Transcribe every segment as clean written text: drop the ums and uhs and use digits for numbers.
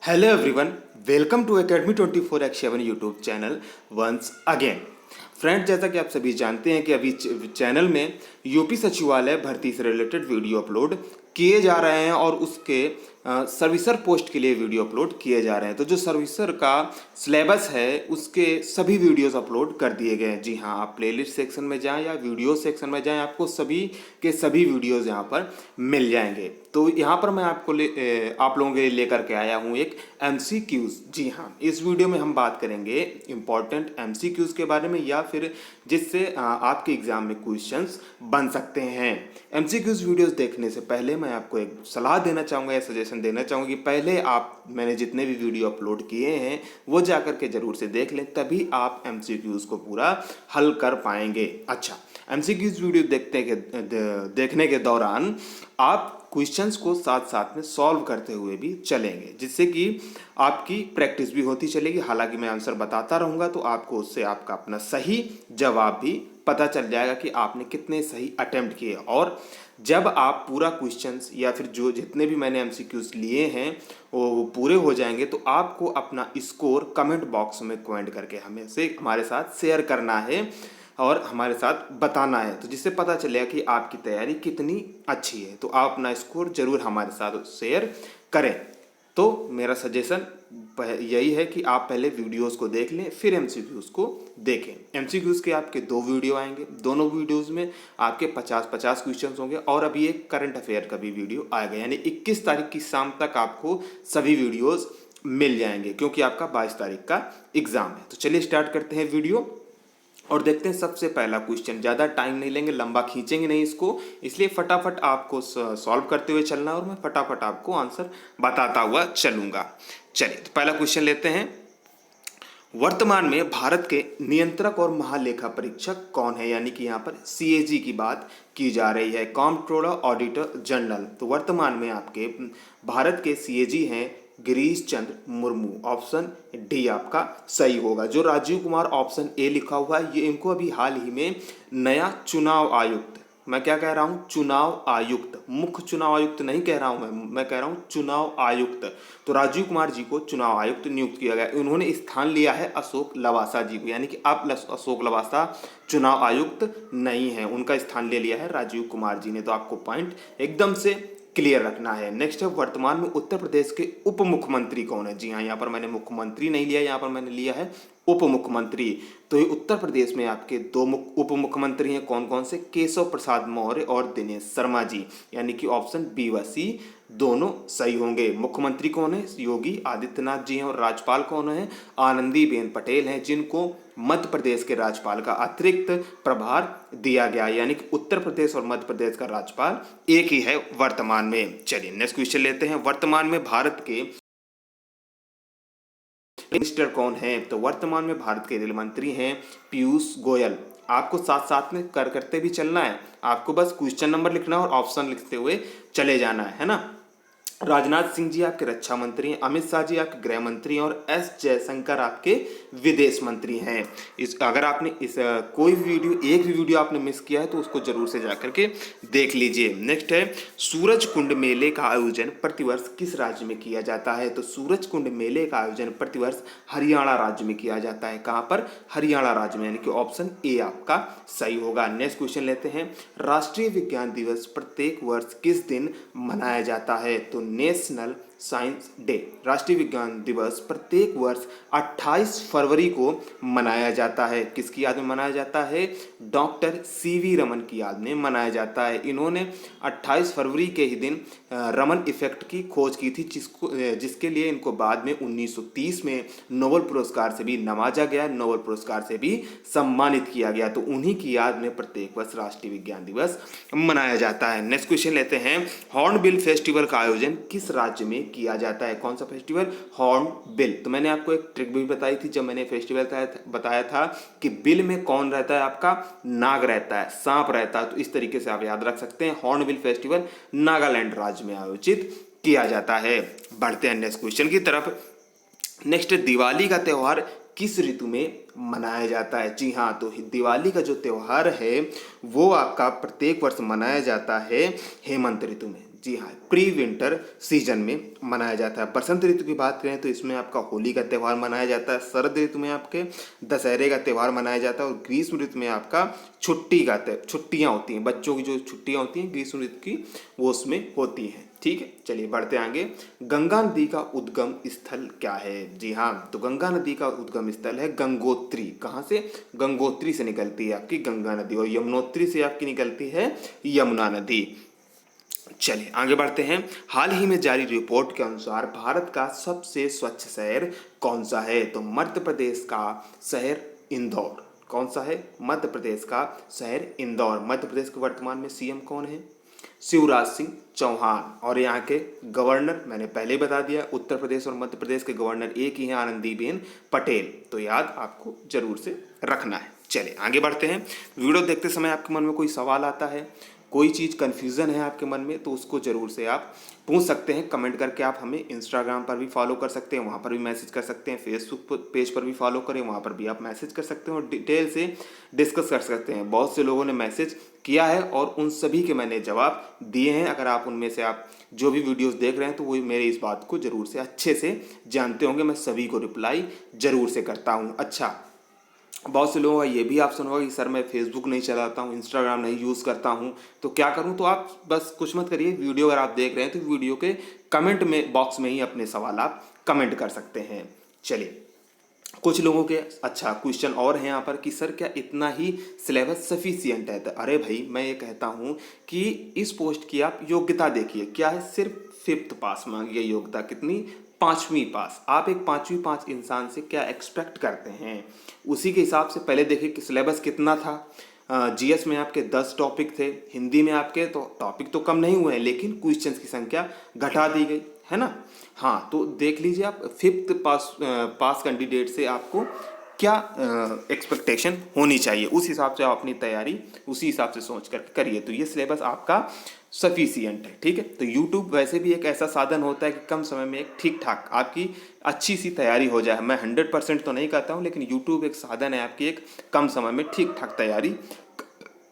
Hello everyone, welcome to Academy 24x7 YouTube channel once again. Friends, जैसा कि आप सभी जानते हैं कि अभी चैनल में यूपी सचिवालय भर्ती से रिलेटेड वीडियो अपलोड किए जा रहे हैं और उसके सर्विसर पोस्ट के लिए वीडियो अपलोड किए जा रहे हैं। तो जो सर्विसर का सिलेबस है उसके सभी वीडियोस अपलोड कर दिए गए हैं। जी हाँ, आप प्लेलिस्ट सेक्शन में जाएं या वीडियो सेक्शन में जाएं, आपको सभी के सभी वीडियोस यहां पर मिल जाएंगे। तो यहाँ पर मैं आप लोगों के लिए लेकर के आया हूँ एक MCQs। जी हाँ, इस वीडियो में हम बात करेंगे इम्पॉर्टेंट MCQs के बारे में या फिर जिससे आपके एग्जाम में क्वेश्चंस बन सकते हैं। MCQs वीडियोस देखने से पहले मैं आपको एक सलाह देना चाहूँगा या सजेशन देना चाहूँगा कि पहले मैंने जितने भी वीडियो अपलोड किए हैं वो जाकर के जरूर से देख लें, तभी आप MCQs को पूरा हल कर पाएंगे। अच्छा, MCQs वीडियो देखने के दौरान आप क्वेश्चंस को साथ साथ में सॉल्व करते हुए भी चलेंगे, जिससे कि आपकी प्रैक्टिस भी होती चलेगी। हालांकि मैं आंसर बताता रहूंगा तो आपको उससे आपका अपना सही जवाब भी पता चल जाएगा कि आपने कितने सही अटेम्प्ट किए। और जब आप पूरा क्वेश्चंस या फिर जो जितने भी मैंने MCQs लिए हैं वो पूरे हो जाएंगे तो आपको अपना स्कोर कमेंट बॉक्स में कमेंट करके हमारे साथ शेयर करना है और हमारे साथ बताना है, तो जिससे पता चलेगा कि आपकी तैयारी कितनी अच्छी है। तो आप अपना स्कोर जरूर हमारे साथ शेयर करें। तो मेरा सजेशन यही है कि आप पहले वीडियोस को देख लें, फिर MCQs को देखें। MCQs के आपके 2 वीडियो आएंगे, दोनों वीडियोस में आपके 50-50 क्वेश्चंस होंगे और अभी एक करंट अफेयर का भी वीडियो आएगा। यानी 21 तारीख की शाम तक आपको सभी वीडियोस मिल जाएंगे, क्योंकि आपका 22 तारीख का एग्जाम है। तो चलिए स्टार्ट करते हैं वीडियो और देखते हैं सबसे पहला क्वेश्चन। ज़्यादा टाइम नहीं लेंगे, लंबा खींचेंगे नहीं इसको, इसलिए फटाफट आपको सॉल्व करते हुए चलना और मैं फटाफट आपको आंसर बताता हुआ चलूंगा। चलिए तो पहला क्वेश्चन लेते हैं। वर्तमान में भारत के नियंत्रक और महालेखा परीक्षक कौन है? यानी कि यहाँ पर CAG की बात की जा रही है, कंट्रोलर ऑडिटर जनरल। तो वर्तमान में आपके भारत के CAG हैं गिरीश चंद्र मुर्मू। ऑप्शन डी आपका सही होगा। जो राजीव कुमार ऑप्शन ए लिखा हुआ है, ये इनको अभी हाल ही में नया चुनाव आयुक्त, मैं क्या कह रहा हूं, चुनाव आयुक्त, मुख्य चुनाव आयुक्त नहीं कह रहा हूं मैं कह रहा हूं चुनाव आयुक्त। तो राजीव कुमार जी को चुनाव आयुक्त नियुक्त किया गया। उन्होंने स्थान लिया है अशोक लवासा जी को, यानी कि अब अशोक लवासा चुनाव आयुक्त नहीं है, उनका स्थान ले लिया है राजीव कुमार जी ने। तो आपको पॉइंट एकदम से क्लियर रखना है। नेक्स्ट है, वर्तमान में उत्तर प्रदेश के उप मुख्यमंत्री कौन है? जी हाँ, यहाँ पर मैंने मुख्यमंत्री नहीं लिया, यहाँ पर मैंने लिया है उप मुख्यमंत्री। तो ये उत्तर प्रदेश में आपके 2 उप मुख्यमंत्री हैं, कौन कौन से? केशव प्रसाद मौर्य और दिनेश शर्मा जी। यानी कि ऑप्शन बी व सी दोनों सही होंगे। मुख्यमंत्री कौन है? योगी आदित्यनाथ जी हैं। और राज्यपाल कौन है? आनंदीबेन पटेल हैं, जिनको मध्य प्रदेश के राज्यपाल का अतिरिक्त प्रभार दिया गया। यानी कि उत्तर प्रदेश और मध्य प्रदेश का राज्यपाल एक ही है वर्तमान में। चलिए नेक्स्ट क्वेश्चन लेते हैं। वर्तमान में भारत के मिनिस्टर कौन है? तो वर्तमान में भारत के रेल मंत्री हैं पीयूष गोयल। आपको साथ साथ में करते भी चलना है, आपको बस क्वेश्चन नंबर लिखना है और ऑप्शन लिखते हुए चले जाना है ना। राजनाथ सिंह जी आपके रक्षा मंत्री हैं, अमित शाह जी आपके गृह मंत्री हैं और S जयशंकर आपके विदेश मंत्री हैं। अगर आपने कोई वीडियो, एक भी वीडियो आपने मिस किया है तो उसको जरूर से जाकर के देख लीजिए। नेक्स्ट है, सूरज कुंड मेले का आयोजन प्रतिवर्ष किस राज्य में किया जाता है? तो सूरज कुंड मेले का आयोजन प्रतिवर्ष हरियाणा राज्य में किया जाता है। कहाँ पर? हरियाणा राज्य में, यानी कि ऑप्शन ए आपका सही होगा। नेक्स्ट क्वेश्चन लेते हैं। राष्ट्रीय विज्ञान दिवस प्रत्येक वर्ष किस दिन मनाया जाता है? तो नेशनल साइंस डे, राष्ट्रीय विज्ञान दिवस प्रत्येक वर्ष 28 फरवरी को मनाया जाता है। किसकी याद में मनाया जाता है? डॉक्टर CV रमन की याद में मनाया जाता है। इन्होंने 28 फरवरी के ही दिन रमन इफेक्ट की खोज की थी, जिसके लिए इनको बाद में 1930 में नोबेल पुरस्कार से भी नवाजा गया, नोबेल पुरस्कार से भी सम्मानित किया गया। तो उन्हीं की याद में प्रत्येक वर्ष राष्ट्रीय विज्ञान दिवस मनाया जाता है। नेक्स्ट क्वेश्चन लेते हैं। हॉर्नबिल फेस्टिवल का आयोजन किस राज्य में किया जाता है? कौन सा फेस्टिवल? हॉर्नबिल। तो मैंने आपको एक ट्रिक भी बताई थी जब मैंने फेस्टिवल बताया था कि बिल में कौन रहता है? आपका नाग रहता है, सांप रहता है। तो इस तरीके से आप याद रख सकते हैं। हॉर्नबिल फेस्टिवल नागालैंड राज्य में आयोजित किया जाता है। बढ़ते हैं नेक्स्ट क्वेश्चन की तरफ। नेक्स्ट, दिवाली का त्यौहार किस ऋतु में मनाया जाता है? जी हाँ, तो दिवाली का जो त्यौहार है वो आपका प्रत्येक वर्ष मनाया जाता है हेमंत ऋतु में। जी हाँ, प्री विंटर सीजन में मनाया जाता है। बसंत ऋतु की बात करें तो इसमें आपका होली का त्यौहार मनाया जाता है। शरद ऋतु में आपके दशहरे का त्यौहार मनाया जाता है और ग्रीष्म ऋतु में आपका छुट्टियाँ होती हैं, बच्चों की जो छुट्टियाँ होती हैं ग्रीष्म ऋतु की, वो उसमें होती हैं। ठीक है, चलिए बढ़ते आगे। गंगा नदी का उद्गम स्थल क्या है? जी हाँ, तो गंगा नदी का उद्गम स्थल है गंगोत्री। कहाँ से? गंगोत्री से निकलती है आपकी गंगा नदी, और यमुनोत्री से आपकी निकलती है यमुना नदी। चलिए आगे बढ़ते हैं। हाल ही में जारी रिपोर्ट के अनुसार भारत का सबसे स्वच्छ शहर कौन सा है? तो मध्य प्रदेश का शहर इंदौर। कौन सा है? मध्य प्रदेश का शहर इंदौर। मध्य प्रदेश के वर्तमान में सीएम कौन है? शिवराज सिंह चौहान। और यहाँ के गवर्नर मैंने पहले बता दिया, उत्तर प्रदेश और मध्य प्रदेश के गवर्नर एक ही हैं, आनंदीबेन पटेल। तो याद आपको जरूर से रखना है। चलिए आगे बढ़ते हैं। वीडियो देखते समय आपके मन में कोई सवाल आता है, कोई चीज़ कन्फ्यूज़न है आपके मन में, तो उसको ज़रूर से आप पूछ सकते हैं कमेंट करके। आप हमें इंस्टाग्राम पर भी फॉलो कर सकते हैं, वहाँ पर भी मैसेज कर सकते हैं। फेसबुक पेज पर भी फॉलो करें, वहाँ पर भी आप मैसेज कर सकते हैं और डिटेल से डिस्कस कर सकते हैं। बहुत से लोगों ने मैसेज किया है और उन सभी के मैंने जवाब दिए हैं। अगर आप उनमें से आप जो भी वीडियोस देख रहे हैं तो वो मेरे इस बात को ज़रूर से अच्छे से जानते होंगे। मैं सभी को रिप्लाई ज़रूर से करता हूँ। अच्छा, बहुत से लोगों का ये भी ऑप्शन होगा कि सर मैं फेसबुक नहीं चलाता हूँ, इंस्टाग्राम नहीं यूज़ करता हूँ, तो क्या करूँ? तो आप बस कुछ मत करिए। वीडियो अगर आप देख रहे हैं तो वीडियो के कमेंट में बॉक्स में ही अपने सवाल आप कमेंट कर सकते हैं। चलिए, कुछ लोगों के अच्छा क्वेश्चन और हैं यहाँ पर कि सर क्या इतना ही सिलेबस सफिशियंट है? तो अरे भाई, मैं ये कहता हूँ कि इस पोस्ट की आप योग्यता देखिए, क्या है? सिर्फ 5th पास मांगी है योग्यता। कितनी? 5वीं पास। आप एक 5वीं पास इंसान से क्या एक्सपेक्ट करते हैं? उसी के हिसाब से पहले देखिए कि सिलेबस कितना था। जीएस में आपके 10 टॉपिक थे, हिंदी में आपके तो टॉपिक तो कम नहीं हुए हैं लेकिन क्वेश्चंस की संख्या घटा दी गई है ना। हाँ, तो देख लीजिए आप 5th पास कैंडिडेट से आपको क्या एक्सपेक्टेशन होनी चाहिए, उस हिसाब से आप अपनी तैयारी उसी हिसाब से सोच कर करिए। तो ये सिलेबस आपका सफिशियंट है। ठीक है, तो यूट्यूब वैसे भी एक ऐसा साधन होता है कि कम समय में एक ठीक ठाक आपकी अच्छी सी तैयारी हो जाए। मैं 100% तो नहीं कहता हूँ, लेकिन यूट्यूब एक साधन है आपकी एक कम समय में ठीक ठाक तैयारी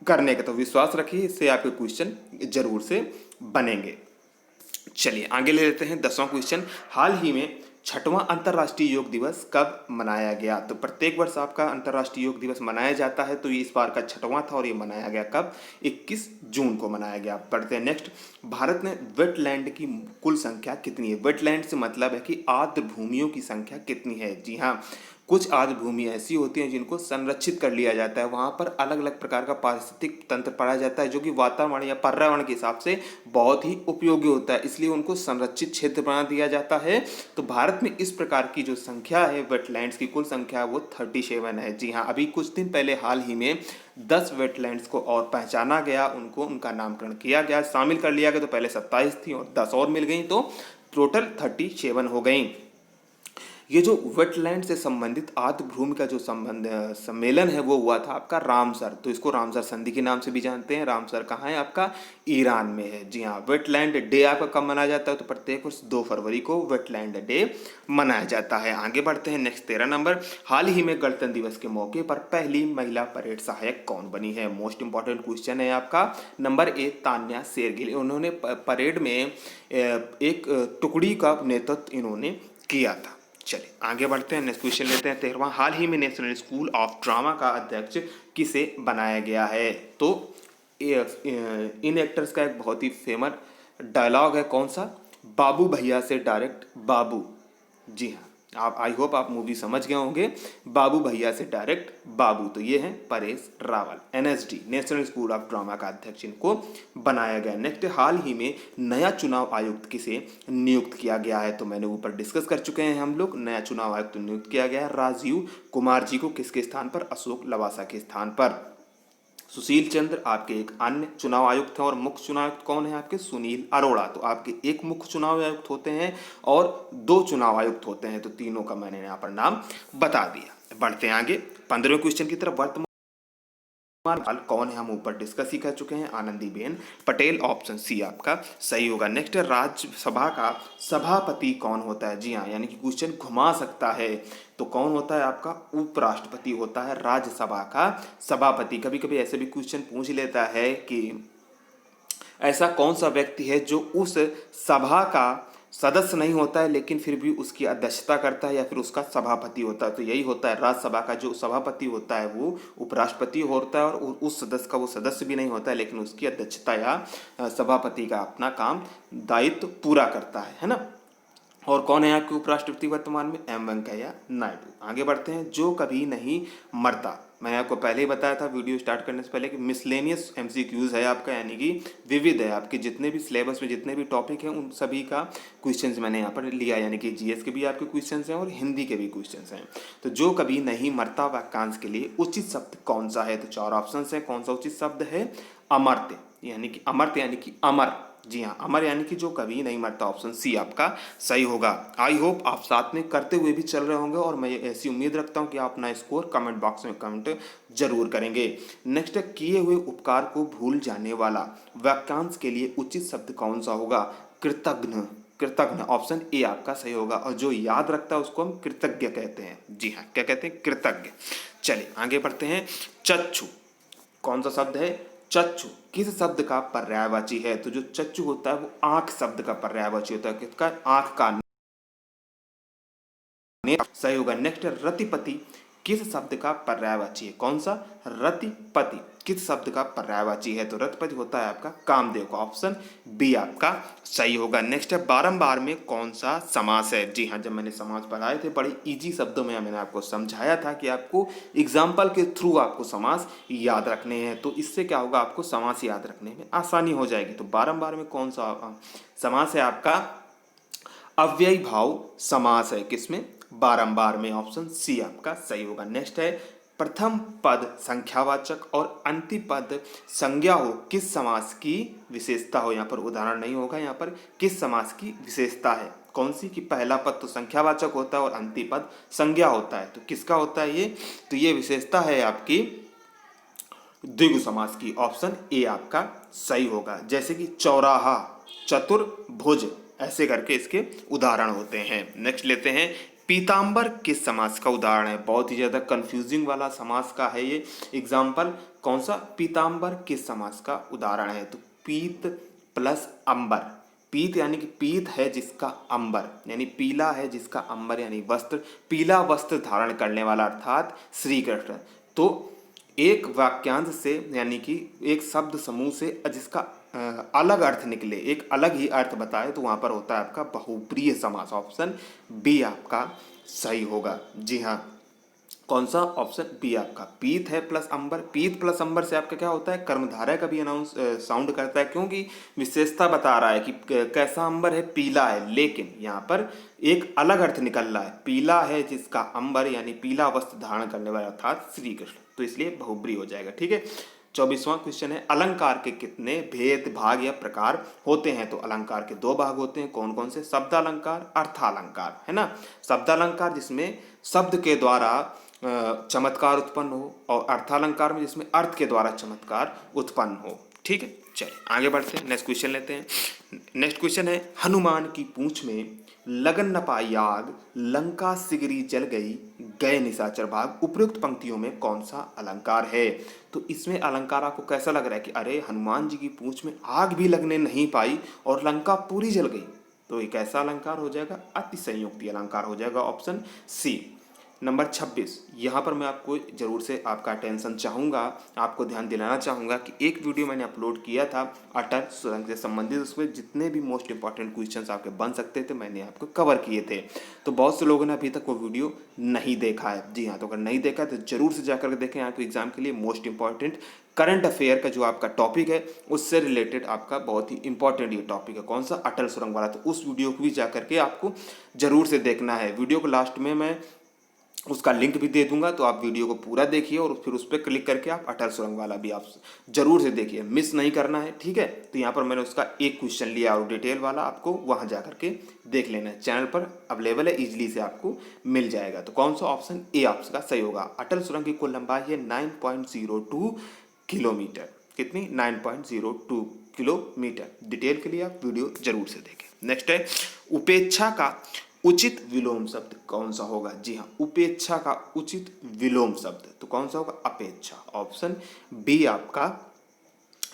करने का। तो विश्वास रखिए, इससे आपके क्वेश्चन जरूर से बनेंगे। चलिए आगे ले लेते हैं 10वां क्वेश्चन। हाल ही में 6वां अंतर्राष्ट्रीय योग दिवस कब मनाया गया? तो प्रत्येक वर्ष आपका अंतर्राष्ट्रीय योग दिवस मनाया जाता है, तो ये इस बार का 6वां था और ये मनाया गया कब? 21 जून को मनाया गया। पढ़ते हैं नेक्स्ट। भारत में वेटलैंड की कुल संख्या कितनी है? वेटलैंड से मतलब है कि आर्द्र भूमियों की संख्या कितनी है। जी हाँ, कुछ आर्द्र भूमि ऐसी होती हैं जिनको संरक्षित कर लिया जाता है, वहाँ पर अलग अलग प्रकार का पारिस्थितिक तंत्र पढ़ा जाता है जो कि वातावरण या पर्यावरण के हिसाब से बहुत ही उपयोगी होता है, इसलिए उनको संरक्षित क्षेत्र बना दिया जाता है। तो भारत में इस प्रकार की जो संख्या है वेटलैंड्स की कुल संख्या वो 37 है। जी हाँ, अभी कुछ दिन पहले हाल ही में 10 वेटलैंड्स को और पहचाना गया, उनका नामकरण किया गया, शामिल कर लिया गया। तो पहले 27 थी और 10 और मिल गई, तो टोटल 37 हो गई। ये जो वेटलैंड से संबंधित आर्द्र भूमि का जो सम्मेलन है वो हुआ था आपका रामसर। तो इसको रामसर संधि के नाम से भी जानते हैं। रामसर कहाँ है? आपका ईरान में है। जी हाँ, वेटलैंड डे आपका कब मनाया जाता है? तो प्रत्येक वर्ष 2 फरवरी को वेटलैंड डे मनाया जाता है। आगे बढ़ते हैं नेक्स्ट 13 नंबर। हाल ही में गणतंत्र दिवस के मौके पर पहली महिला परेड सहायक कौन बनी है? मोस्ट इंपॉर्टेंट क्वेश्चन है आपका। नंबर 1 तान्या शेरगिल। उन्होंने परेड में एक टुकड़ी का नेतृत्व इन्होंने किया था। चलिए आगे बढ़ते हैं, नेक्स्ट क्वेश्चन लेते हैं 13वां। हाल ही में नेशनल स्कूल ऑफ ड्रामा का अध्यक्ष किसे बनाया गया है? तो इन एक्टर्स का एक बहुत ही फेमस डायलॉग है, कौन सा? बाबू भैया से डायरेक्ट बाबू। जी हाँ, आप आई होप आप मूवी समझ गए होंगे। बाबू भैया से डायरेक्ट बाबू, तो ये हैं Paresh Rawal. NSD national school of drama का अध्यक्ष इनको बनाया गया। नेक्स्ट, हाल ही में नया चुनाव आयुक्त किसे नियुक्त किया गया है? तो मैंने ऊपर डिस्कस कर चुके हैं हम लोग। नया चुनाव आयुक्त नियुक्त किया गया है राजीव कुमार जी को। किसके स्थान पर? अशोक लवासा के स्थान पर। सुशील चंद्र आपके एक अन्य चुनाव आयुक्त हैं और मुख्य चुनाव आयुक्त कौन है आपके? सुनील अरोड़ा। तो आपके एक मुख्य चुनाव आयुक्त होते हैं और 2 चुनाव आयुक्त होते हैं, तो तीनों का मैंने यहाँ पर नाम बता दिया। बढ़ते हैं आगे 15वें क्वेश्चन की तरफ। वर्तमान कौन है? हम ऊपर डिस्कस ही कर चुके हैं, आनंदीबेन पटेल। ऑप्शन सी आपका सही होगा। नेक्स्ट, राज्यसभा का सभापति कौन होता है? जी हाँ, यानी कि क्वेश्चन घुमा सकता है, तो कौन होता है आपका? उपराष्ट्रपति होता है राज्यसभा का सभापति। कभी कभी ऐसे भी क्वेश्चन पूछ लेता है कि ऐसा कौन सा व्यक्ति है जो उस सभा का सदस्य नहीं होता है लेकिन फिर भी उसकी अध्यक्षता करता है या फिर उसका सभापति होता है? तो यही होता है, राज्यसभा का जो सभापति होता है वो उपराष्ट्रपति होता है, और उस सदस्य का वो सदस्य भी नहीं होता है लेकिन उसकी अध्यक्षता या सभापति का अपना काम दायित्व पूरा करता है ना। और कौन है आपके उपराष्ट्रपति वर्तमान में? एम वेंकैया नायडू। आगे बढ़ते हैं। जो कभी नहीं मरता, मैंने आपको पहले ही बताया था वीडियो स्टार्ट करने से पहले कि मिसलेनियस एमसीक्यूज है आपका, यानी कि विविध है आपके जितने भी सिलेबस में जितने भी टॉपिक हैं उन सभी का क्वेश्चंस मैंने यहाँ पर लिया, यानी कि जीएस के भी आपके क्वेश्चंस हैं और हिंदी के भी क्वेश्चंस हैं। तो जो कभी नहीं मरता वाक्यांश के लिए उचित शब्द कौन सा है? तो 4 ऑप्शन है। कौन सा उचित शब्द है? अमर्त्य, यानी कि अमर्त्य यानी कि अमर। जी हाँ, अमर यानी कि जो कभी नहीं मरता। ऑप्शन सी आपका सही होगा। आई होप आप साथ में करते हुए भी चल रहे होंगे और मैं ऐसी उम्मीद रखता हूँ कि आप अपना स्कोर कमेंट बॉक्स में कमेंट जरूर करेंगे। नेक्स्ट है, किए हुए उपकार को भूल जाने वाला वाक्यांश के लिए उचित शब्द कौन सा होगा? कृतज्ञ। कृतज्ञ, ऑप्शन ए आपका सही होगा। और जो याद रखता है उसको हम कृतज्ञ कहते हैं। जी हाँ, क्या कहते हैं? कृतज्ञ। चलिए आगे बढ़ते हैं। चक्षु, कौन सा शब्द है? चक्षु किस शब्द का पर्यायवाची है? तो जो चक्षु होता है वो आंख शब्द का पर्यायवाची होता है। किसका? आंख का। सही होगा। नेक्स्ट, रतिपति किस शब्द का पर्यायवाची है? कौन सा? रतिपति किस शब्द का पर्यायवाची है? तो रतिपति होता है आपका कामदेव का। ऑप्शन बी आपका सही होगा। नेक्स्ट है, बारंबार में कौन सा समास है? जी हाँ, जब मैंने समास पढ़ाए थे बड़े इजी शब्दों में मैंने आपको समझाया था कि आपको एग्जाम्पल के थ्रू आपको समास याद रखने हैं, तो इससे क्या होगा? आपको समास याद रखने में आसानी हो जाएगी। तो बारंबार में कौन सा समास है आपका? अव्ययी भाव समास है। किसमें? बारंबार में। ऑप्शन सी आपका सही होगा। नेक्स्ट है, प्रथम पद संख्यावाचक और अंतिम पद संज्ञा हो किस समास की विशेषता हो? यहाँ पर उदाहरण नहीं होगा, यहाँ पर किस समास की विशेषता है? कौन सी? कि पहला पद तो संख्यावाचक होता है और अंतिम पद संज्ञा होता है। तो किसका होता है ये? तो ये विशेषता है आपकी द्विगु समास की। ऑप्शन ए आपका सही होगा। जैसे कि चौराहा, चतुर्भुज, ऐसे करके इसके उदाहरण होते हैं। नेक्स्ट लेते हैं, पीताम्बर किस समास का उदाहरण है? बहुत ही ज्यादा कंफ्यूजिंग वाला समास का है ये एग्जाम्पल। कौन सा? पीताम्बर किस समास का उदाहरण है? तो पीत प्लस अंबर। पीत यानी कि पीत है जिसका अंबर, यानी पीला है जिसका अंबर यानी वस्त्र, पीला वस्त्र धारण करने वाला अर्थात श्री कृष्ण। तो एक वाक्यांश से यानी कि एक शब्द समूह से जिसका अलग अर्थ निकले, एक अलग ही अर्थ बताए, तो वहां पर होता है आपका बहुप्रिय समास। ऑप्शन बी आपका सही होगा। जी हाँ, कौन सा? ऑप्शन बी आपका पीत है प्लस अंबर। पीत प्लस अंबर से आपका क्या होता है? कर्मधारय का भी अनाउंस साउंड करता है, क्योंकि विशेषता बता रहा है कि कैसा अंबर है? पीला है। लेकिन यहाँ पर एक अलग अर्थ निकल रहा है, पीला है जिसका अंबर यानी पीला वस्त्र धारण करने वाला अर्थात श्री कृष्ण, तो इसलिए बहुब्री हो जाएगा। ठीक है। 24वां क्वेश्चन है, अलंकार के कितने भेद, भाग या प्रकार होते हैं? तो अलंकार के 2 भाग होते हैं। कौन कौन से? शब्दालंकार, अर्थालंकार, है ना। शब्दालंकार जिसमें शब्द के द्वारा चमत्कार उत्पन्न हो, और अर्थालंकार में जिसमें अर्थ के द्वारा चमत्कार उत्पन्न हो। ठीक है, चलिए आगे बढ़ते हैं। नेक्स्ट क्वेश्चन लेते हैं। नेक्स्ट क्वेश्चन है, हनुमान की पूंछ में लगन न पाई आग, लंका सिगरी जल गई, गए निशाचर भाग, उपयुक्त पंक्तियों में कौन सा अलंकार है? तो इसमें अलंकार आपको कैसा लग रहा है कि अरे हनुमान जी की पूंछ में आग भी लगने नहीं पाई और लंका पूरी जल गई, तो एक ऐसा अलंकार हो जाएगा? अतिशयोक्ति अलंकार हो जाएगा। Option C. नंबर 26, यहाँ पर मैं आपको जरूर से आपका अटेंशन चाहूँगा, आपको ध्यान दिलाना चाहूँगा कि एक वीडियो मैंने अपलोड किया था अटल सुरंग से संबंधित, उसमें जितने भी मोस्ट इंपॉर्टेंट क्वेश्चंस आपके बन सकते थे मैंने आपको कवर किए थे। तो बहुत से लोगों ने अभी तक वो वीडियो नहीं देखा है। जी हाँ, तो अगर नहीं देखा है तो जरूर से जाकर के देखें। आपके एग्जाम के लिए मोस्ट इंपॉर्टेंट करंट अफेयर का जो आपका टॉपिक है उससे रिलेटेड आपका बहुत ही इंपॉर्टेंट ये टॉपिक है। कौन सा? अटल सुरंग वाला। तो उस वीडियो को भी जाकर के आपको जरूर से देखना है। वीडियो को लास्ट में मैं उसका लिंक भी दे दूंगा, तो आप वीडियो को पूरा देखिए और फिर उस पर क्लिक करके आप अटल सुरंग वाला भी आप जरूर से देखिए, मिस नहीं करना है। ठीक है। तो यहाँ पर मैंने उसका एक क्वेश्चन लिया और डिटेल वाला आपको वहाँ जा करके देख लेना है। चैनल पर अवेलेबल है, इजीली से आपको मिल जाएगा। तो कौन सा? ऑप्शन ए आपका सही होगा। अटल सुरंग की कुल लंबाई है 9.02 किलोमीटर। कितनी? 9.02 किलोमीटर। डिटेल के लिए आप वीडियो जरूर से देखें। नेक्स्ट है, उपेक्षा का उचित विलोम शब्द कौन सा होगा? जी हाँ, उपेक्षा का उचित विलोम शब्द तो कौन सा होगा? अपेक्षा। ऑप्शन बी आपका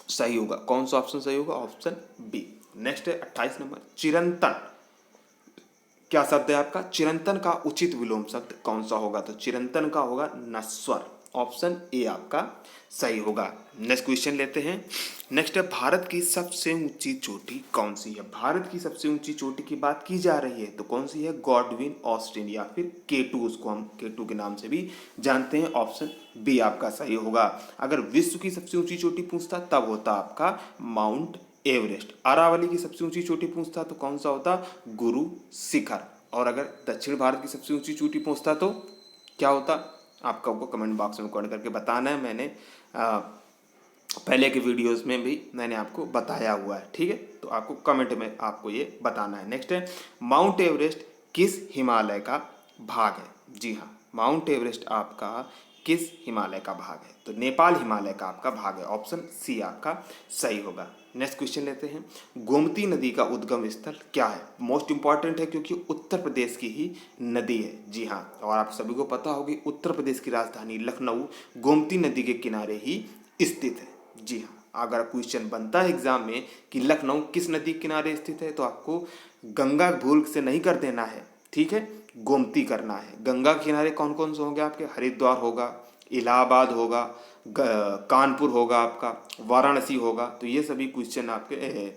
सही होगा। कौन सा ऑप्शन सही होगा? Option B. नेक्स्ट है 28 नंबर, चिरंतन क्या शब्द है आपका? चिरंतन का उचित विलोम शब्द कौन सा होगा? तो चिरंतन का होगा नश्वर। ऑप्शन ए आपका सही होगा। नेक्स्ट क्वेश्चन लेते हैं। नेक्स्ट है, भारत की सबसे ऊंची चोटी कौन सी है? भारत की सबसे ऊंची चोटी की बात की जा रही है तो कौन सी है? गॉडविन ऑस्टिन या फिर K2, उसको हम K2 के नाम से भी जानते हैं। ऑप्शन बी आपका सही होगा। अगर विश्व की सबसे ऊंची चोटी पूछता तब होता आपका माउंट एवरेस्ट। अरावली की सबसे ऊंची चोटी पूछता तो कौन सा होता? गुरु शिखर। और अगर दक्षिण भारत की सबसे ऊंची चोटी पूछता तो क्या होता? आपको कमेंट बॉक्स में कमेंट करके बताना है। मैंने पहले के वीडियोस में भी मैंने आपको बताया हुआ है, ठीक है? तो आपको कमेंट में आपको ये बताना है। नेक्स्ट है, माउंट एवरेस्ट किस हिमालय का भाग है? जी हाँ, माउंट एवरेस्ट आपका किस हिमालय का भाग है? तो नेपाल हिमालय का आपका भाग है। ऑप्शन सी आपका सही होगा। नेक्स्ट क्वेश्चन लेते हैं, गोमती नदी का उद्गम स्थल क्या है? मोस्ट इंपॉर्टेंट है क्योंकि उत्तर प्रदेश की ही नदी है। जी हाँ, और आप सभी को पता होगी उत्तर प्रदेश की राजधानी लखनऊ गोमती नदी के किनारे ही स्थित है। जी हाँ, अगर क्वेश्चन बनता है एग्जाम में कि लखनऊ किस नदी के किनारे स्थित है तो आपको गंगा भूल से नहीं कर देना है, ठीक है? गोमती करना है। गंगा के किनारे कौन कौन से होंगे आपके? हरिद्वार होगा, इलाहाबाद होगा, कानपुर होगा आपका, वाराणसी होगा। तो ये सभी क्वेश्चन आपके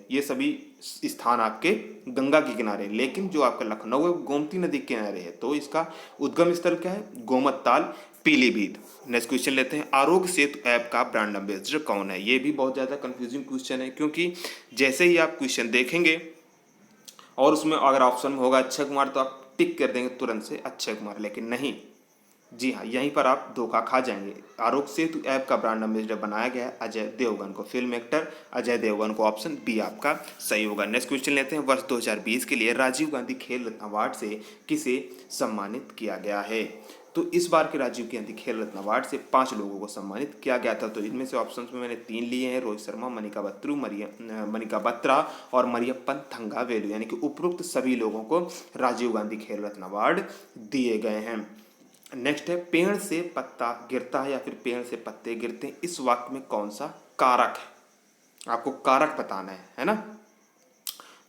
ये सभी स्थान आपके गंगा के किनारे, लेकिन जो आपका लखनऊ है गोमती नदी के किनारे है। तो इसका उद्गम स्थल क्या है? गोमतताल, पीलीभीत। नेक्स्ट क्वेश्चन लेते हैं, आरोग्य सेतु ऐप का ब्रांड एम्बेसडर कौन है? ये भी बहुत ज़्यादा कंफ्यूजिंग क्वेश्चन है, क्योंकि जैसे ही आप क्वेश्चन देखेंगे और उसमें अगर ऑप्शन में होगा अक्षय कुमार तो आप टिक कर देंगे तुरंत से अक्षय कुमार, लेकिन नहीं। जी हाँ, यहीं पर आप धोखा खा जाएंगे। आरोग्य सेतु ऐप का ब्रांड एम्बेसडर बनाया गया है अजय देवगन को, फिल्म एक्टर अजय देवगन को। ऑप्शन बी आपका सही होगा। नेक्स्ट क्वेश्चन लेते हैं, वर्ष 2020 के लिए राजीव गांधी खेल रत्न अवार्ड से किसे सम्मानित किया गया है? तो इस बार के राजीव गांधी खेल रत्न अवार्ड से 5 लोगों को सम्मानित किया गया था। तो इनमें से ऑप्शन में मैंने 3 लिए हैं, रोहित शर्मा, मनिका बत्रा और मरियप्पन थंगावेलु, यानी कि उपरोक्त सभी लोगों को राजीव गांधी खेल रत्न अवार्ड दिए गए हैं। नेक्स्ट है, पेड़ से पत्ता गिरता है या फिर पेड़ से पत्ते गिरते हैं, इस वाक्य में कौन सा कारक है? आपको कारक बताना है ना?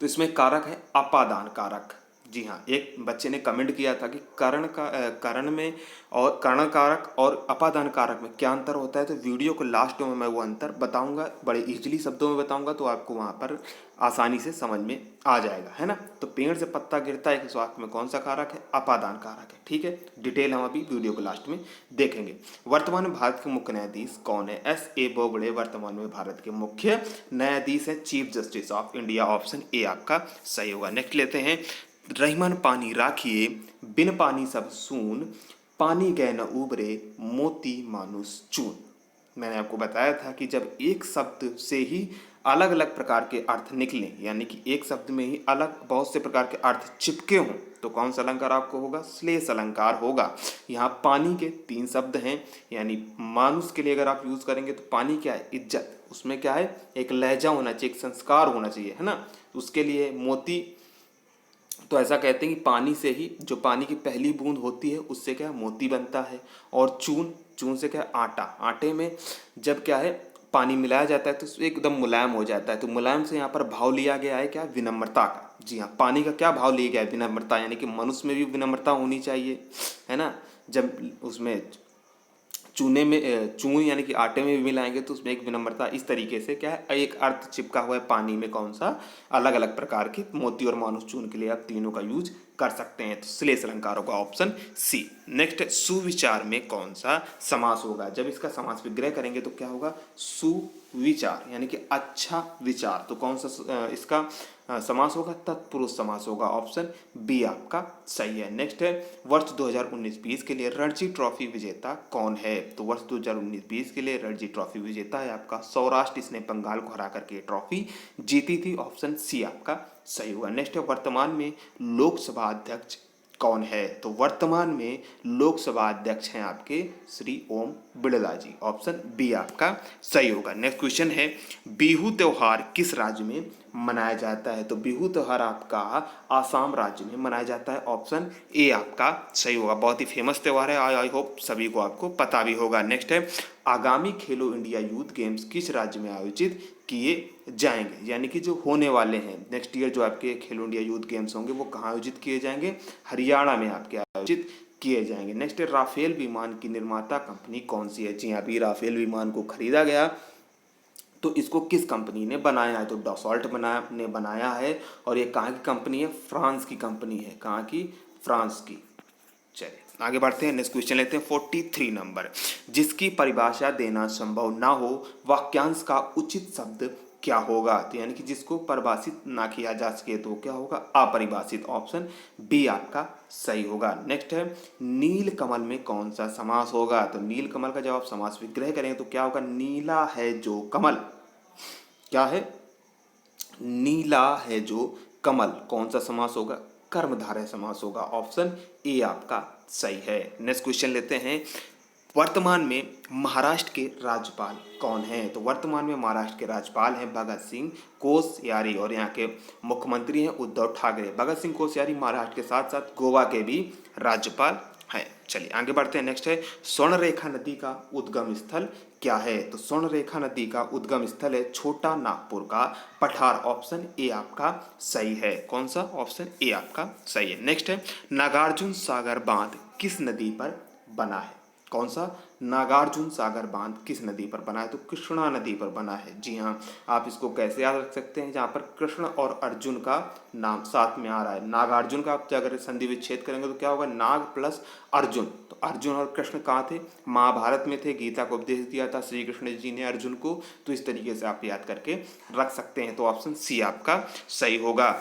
तो इसमें कारक है अपादान कारक। जी हाँ, एक बच्चे ने कमेंट किया था कि करण में और कर्ण कारक और अपादान कारक में क्या अंतर होता है। तो वीडियो को लास्ट में मैं वो अंतर बताऊंगा, बड़े इजीली शब्दों में बताऊंगा, तो आपको वहाँ पर आसानी से समझ में आ जाएगा, है ना? तो पेड़ से पत्ता गिरता है इस वाक्य में कौन सा कारक है? अपादान कारक है, ठीक है? डिटेल हम अभी वीडियो को लास्ट में देखेंगे। वर्तमान में भारत के मुख्य न्यायाधीश कौन है? S.A. बोबड़े वर्तमान में भारत के मुख्य न्यायाधीश है, chief justice of India. Option A आपका सही होगा। नेक्स्ट लेते हैं, रहीमन पानी राखिए बिन पानी सब सून, पानी गए न उबरे मोती मानुस चून। मैंने आपको बताया था कि जब एक शब्द से ही अलग अलग प्रकार के अर्थ निकलें, यानी कि एक शब्द में ही अलग बहुत से प्रकार के अर्थ चिपके हों, तो कौन सा अलंकार आपको होगा? श्लेष अलंकार होगा। यहाँ पानी के 3 शब्द हैं, यानी मानुष के लिए अगर आप यूज करेंगे तो पानी क्या है? इज्जत। उसमें क्या है? एक लहजा होना चाहिए, एक संस्कार होना चाहिए, है ना? उसके लिए मोती, तो ऐसा कहते हैं कि पानी से ही जो पानी की पहली बूंद होती है उससे क्या मोती बनता है। और चून, चून से क्या? आटा। आटे में जब क्या है पानी मिलाया जाता है तो एकदम मुलायम हो जाता है। तो मुलायम से यहाँ पर भाव लिया गया है क्या? विनम्रता का। जी हाँ, पानी का क्या भाव लिया गया है? विनम्रता, यानी कि मनुष्य में भी विनम्रता होनी चाहिए, है ना? जब उसमें चूने में चून यानी कि आटे में भी मिलाएंगे तो उसमें एक विनम्रता, इस तरीके से क्या है एक अर्थ चिपका हुआ है पानी में। कौन सा? अलग अलग प्रकार के मोती और मानुष चून के लिए आप तीनों का यूज कर सकते हैं। तो श्लेष अलंकार होगा ऑप्शन सी। नेक्स्ट, सुविचार में कौन सा समास होगा? जब इसका समास विग्रह करेंगे तो क्या होगा? सुविचार, यानी कि अच्छा विचार। तो कौन सा इसका समास होगा? तत्पुरुष समास होगा। ऑप्शन बी आपका सही है। नेक्स्ट है, वर्ष 2019-20 के लिए रणजी ट्रॉफी विजेता कौन है? तो वर्ष 2019-20 के लिए रणजी ट्रॉफी विजेता है आपका सौराष्ट्र। इसने बंगाल को हरा करके ट्रॉफी जीती थी। ऑप्शन सी आपका सही होगा। नेक्स्ट है, वर्तमान में लोकसभा अध्यक्ष कौन है? तो वर्तमान में लोकसभा अध्यक्ष हैं आपके श्री ओम बिड़ला जी। ऑप्शन बी आपका सही होगा। नेक्स्ट क्वेश्चन है, बिहू त्योहार किस राज्य में मनाया जाता है? तो बिहू त्योहार आपका आसाम राज्य में मनाया जाता है। ऑप्शन ए आपका सही होगा। बहुत ही फेमस त्योहार है, आई होप सभी को आपको पता भी होगा। नेक्स्ट है, आगामी खेलो इंडिया यूथ गेम्स किस राज्य में आयोजित किए जाएंगे? यानी कि जो होने वाले हैं नेक्स्ट ईयर जो आपके खेलो इंडिया यूथ गेम्स होंगे वो कहाँ आयोजित किए जाएंगे? हरियाणा में आपके आयोजित किए जाएंगे। नेक्स्ट है, राफेल विमान की निर्माता कंपनी कौन सी है? जी हाँ, अभी राफेल विमान को खरीदा गया, तो इसको किस कंपनी ने बनाया है? तो डसॉल्ट ने बनाया है। और ये कहाँ की कंपनी है? फ्रांस की कंपनी है। कहाँ की? फ्रांस की। चलिए आगे बढ़ते हैं, नेक्स्ट क्वेश्चन लेते हैं 43 नंबर। जिसकी परिभाषा देना संभव ना हो, वाक्यांश का उचित शब्द क्या होगा? तो यानी कि जिसको परिभाषित ना किया जा सके तो क्या होगा? अपरिभाषित। ऑप्शन बी आपका सही होगा। नेक्स्ट है, नील कमल में कौन सा समास होगा? तो नील कमल का जब आप समास विग्रह करेंगे तो क्या होगा? नीला है जो कमल। क्या है? नीला है जो कमल। कौन सा समास होगा? कर्मधारय समास होगा। ऑप्शन ए आपका सही है। नेक्स्ट क्वेश्चन लेते हैं, वर्तमान में महाराष्ट्र के राज्यपाल कौन हैं? तो वर्तमान में महाराष्ट्र के राज्यपाल हैं भगत सिंह कोश्यारी और यहाँ के मुख्यमंत्री हैं उद्धव ठाकरे। भगत सिंह कोश्यारी महाराष्ट्र के साथ साथ गोवा के भी राज्यपाल हैं। चलिए आगे बढ़ते हैं। नेक्स्ट है, स्वर्णरेखा नदी का उद्गम स्थल क्या है? तो स्वर्णरेखा नदी का उद्गम स्थल है छोटा नागपुर का पठार। ऑप्शन ए आपका सही है। कौन सा? ऑप्शन ए आपका सही है। नेक्स्ट है, नागार्जुन सागर बांध किस नदी पर बना है? कौन सा? नागार्जुन सागर बांध किस नदी पर बना है? तो कृष्णा नदी पर बना है। जी हाँ, आप इसको कैसे याद रख सकते हैं? जहाँ पर कृष्ण और अर्जुन का नाम साथ में आ रहा है। नागार्जुन का आप अगर संधि विच्छेद करेंगे तो क्या होगा? नाग प्लस अर्जुन। तो अर्जुन और कृष्ण कहाँ थे? महाभारत में थे। गीता को उपदेश दिया था श्री कृष्ण जी ने अर्जुन को। तो इस तरीके से आप याद करके रख सकते हैं। तो ऑप्शन सी आपका सही होगा।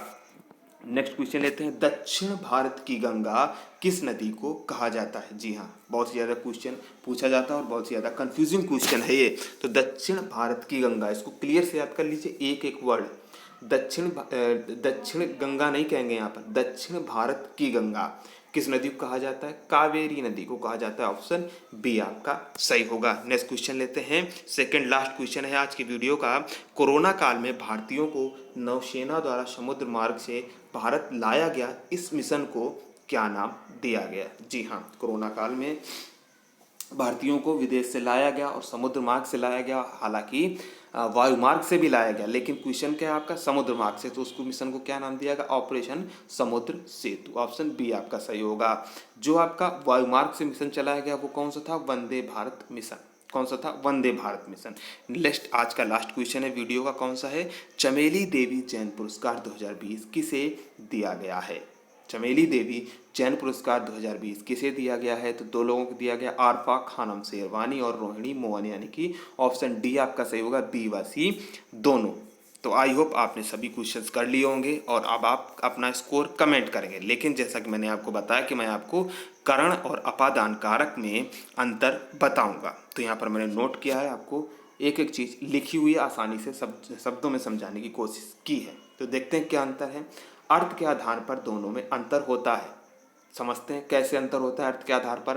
नेक्स्ट क्वेश्चन लेते हैं, दक्षिण भारत की गंगा किस नदी को कहा जाता है? जी हाँ, बहुत ही ज़्यादा क्वेश्चन पूछा जाता है और बहुत ही ज़्यादा कंफ्यूजिंग क्वेश्चन है ये। तो दक्षिण भारत की गंगा, इसको क्लियर से याद कर लीजिए, एक एक वर्ड। दक्षिण गंगा नहीं कहेंगे यहाँ पर, दक्षिण भारत की गंगा किस नदी को कहा जाता है? कावेरी नदी को कहा जाता है। ऑप्शन बी आपका सही होगा। नेक्स्ट क्वेश्चन लेते हैं, सेकंड लास्ट क्वेश्चन है आज की वीडियो का। कोरोना काल में भारतीयों को नौसेना द्वारा समुद्र मार्ग से भारत लाया गया, इस मिशन को क्या नाम दिया गया? जी हाँ, कोरोना काल में भारतीयों को विदेश से लाया गया और समुद्र मार्ग से लाया गया। हालांकि वायु मार्ग से भी लाया गया, लेकिन क्वेश्चन क्या है आपका? समुद्र मार्ग से। तो उसको मिशन को क्या नाम दिया गया? ऑपरेशन समुद्र सेतु। ऑप्शन बी आपका सही होगा। जो आपका वायु मार्ग से मिशन चलाया गया वो कौन सा था? वंदे भारत मिशन। कौन सा था? वंदे भारत मिशन। नेक्स्ट आज का लास्ट क्वेश्चन है वीडियो का, कौन सा है? चमेली देवी जैन पुरस्कार 2020 किसे दिया गया है? चमेली देवी जैन पुरस्कार 2020 किसे दिया गया है? तो दो लोगों को दिया गया, आरफा खानम शेरवानी और रोहिणी मोहन। यानी कि ऑप्शन डी आपका सही होगा, बी व सी दोनों। तो आई होप आपने सभी क्वेश्चंस कर लिए होंगे और अब आप अपना स्कोर कमेंट करेंगे। लेकिन जैसा कि मैंने आपको बताया कि मैं आपको करण और अपादान कारक में अंतर बताऊंगा। तो यहाँ पर मैंने नोट किया है, आपको एक एक चीज़ लिखी हुई आसानी से शब्दों में समझाने की कोशिश की है। तो देखते हैं क्या अंतर है। अर्थ के आधार पर दोनों में अंतर होता है। समझते हैं कैसे अंतर होता है अर्थ के आधार पर।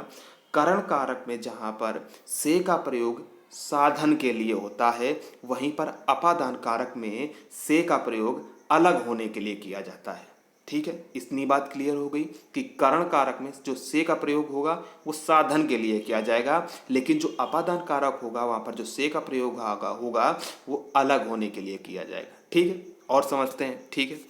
करण कारक में जहाँ पर से का प्रयोग साधन के लिए होता है, वहीं पर अपादान कारक में से का प्रयोग अलग होने के लिए किया जाता है। ठीक है, इतनी बात क्लियर हो गई कि करण कारक में जो से का प्रयोग होगा वो साधन के लिए किया जाएगा, लेकिन जो अपादान कारक होगा वहाँ पर जो से का प्रयोग होगा वो अलग होने के लिए किया जाएगा। ठीक है, और समझते हैं। ठीक है,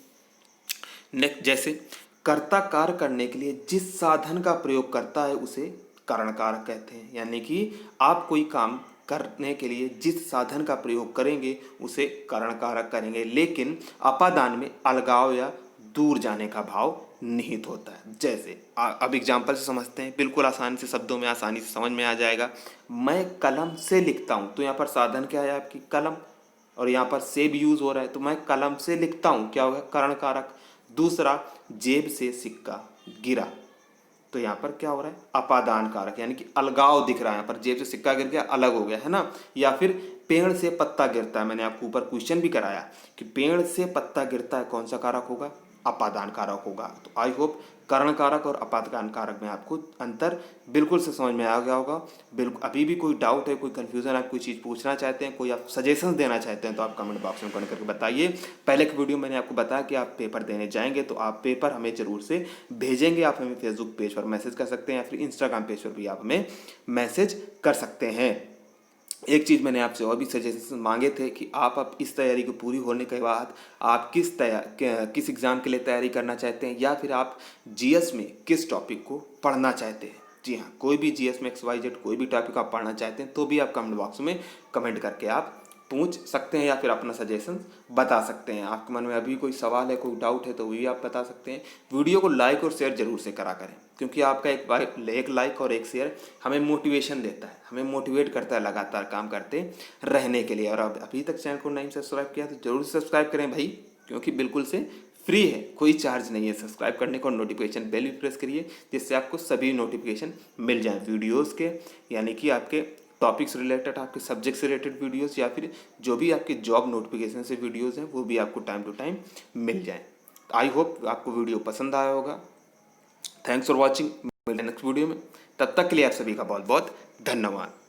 नेक्स्ट जैसे कर्ता कार्य करने के लिए जिस साधन का प्रयोग करता है उसे करण कारक कहते हैं। यानी कि आप कोई काम करने के लिए जिस साधन का प्रयोग करेंगे उसे करण कारक करेंगे, लेकिन अपादान में अलगाव या दूर जाने का भाव निहित होता है। जैसे अब एग्जाम्पल से समझते हैं, बिल्कुल आसानी से शब्दों में आसानी से समझ में आ जाएगा। मैं कलम से लिखता हूँ, तो यहाँ पर साधन क्या है आपकी? कलम, और यहाँ पर से भी यूज हो रहा है, तो मैं कलम से लिखता हूँ, क्या होगा? करण कारक। दूसरा, जेब से सिक्का गिरा, तो यहाँ पर क्या हो रहा है? अपादान कारक, यानी कि अलगाव दिख रहा है। यहाँ पर जेब से सिक्का गिर गया, अलग हो गया है ना। या फिर पेड़ से पत्ता गिरता है, मैंने आपको ऊपर क्वेश्चन भी कराया कि पेड़ से पत्ता गिरता है, कौन सा कारक होगा? अपादान कारक होगा। तो आई होप करण कारक और अपादान कारक में आपको अंतर बिल्कुल से समझ में आ गया होगा। बिल्कुल अभी भी कोई डाउट है, कोई कन्फ्यूज़न, आप कोई चीज़ पूछना चाहते हैं, कोई आप सजेशन देना चाहते हैं तो आप कमेंट बॉक्स में कमेंट करके बताइए। पहले की वीडियो मैंने आपको बताया कि आप पेपर देने जाएंगे तो आप पेपर हमें ज़रूर से भेजेंगे। आप हमें फेसबुक पेज पर मैसेज कर सकते हैं या फिर इंस्टाग्राम पेज पर भी आप हमें मैसेज कर सकते हैं। एक चीज़ मैंने आपसे और भी सजेशन मांगे थे कि आप अब इस तैयारी को पूरी होने के बाद आप किस एग्ज़ाम के लिए तैयारी करना चाहते हैं या फिर आप जीएस में किस टॉपिक को पढ़ना चाहते हैं। जी हाँ, कोई भी जीएस में XYZ कोई भी टॉपिक आप पढ़ना चाहते हैं तो भी आप कमेंट बॉक्स में कमेंट करके आप पूछ सकते हैं या फिर अपना सजेशन बता सकते हैं। आपके मन में अभी कोई सवाल है, कोई डाउट है तो भी आप बता सकते हैं। वीडियो को लाइक और शेयर जरूर से करा करें क्योंकि आपका एक लाइक और एक शेयर हमें मोटिवेशन देता है, हमें मोटिवेट करता है लगातार काम करते रहने के लिए। और अभी तक चैनल को नहीं सब्सक्राइब किया तो जरूर सब्सक्राइब करें भाई, क्योंकि बिल्कुल से फ्री है, कोई चार्ज नहीं है सब्सक्राइब करने को। नोटिफिकेशन बेल भी प्रेस करिए जिससे आपको सभी नोटिफिकेशन मिल जाएं वीडियोस के, यानी कि आपके टॉपिक्स रिलेटेड, आपके सब्जेक्ट से रिलेटेड वीडियोस या फिर जो भी आपके जॉब नोटिफिकेशन से वीडियोस हैं वो भी आपको टाइम टू टाइम मिल जाएं। आई होप आपको वीडियो पसंद आया होगा। थैंक्स फॉर वॉचिंग, मिलते हैं नेक्स्ट वीडियो में। तब तक के लिए आप सभी का बहुत बहुत धन्यवाद।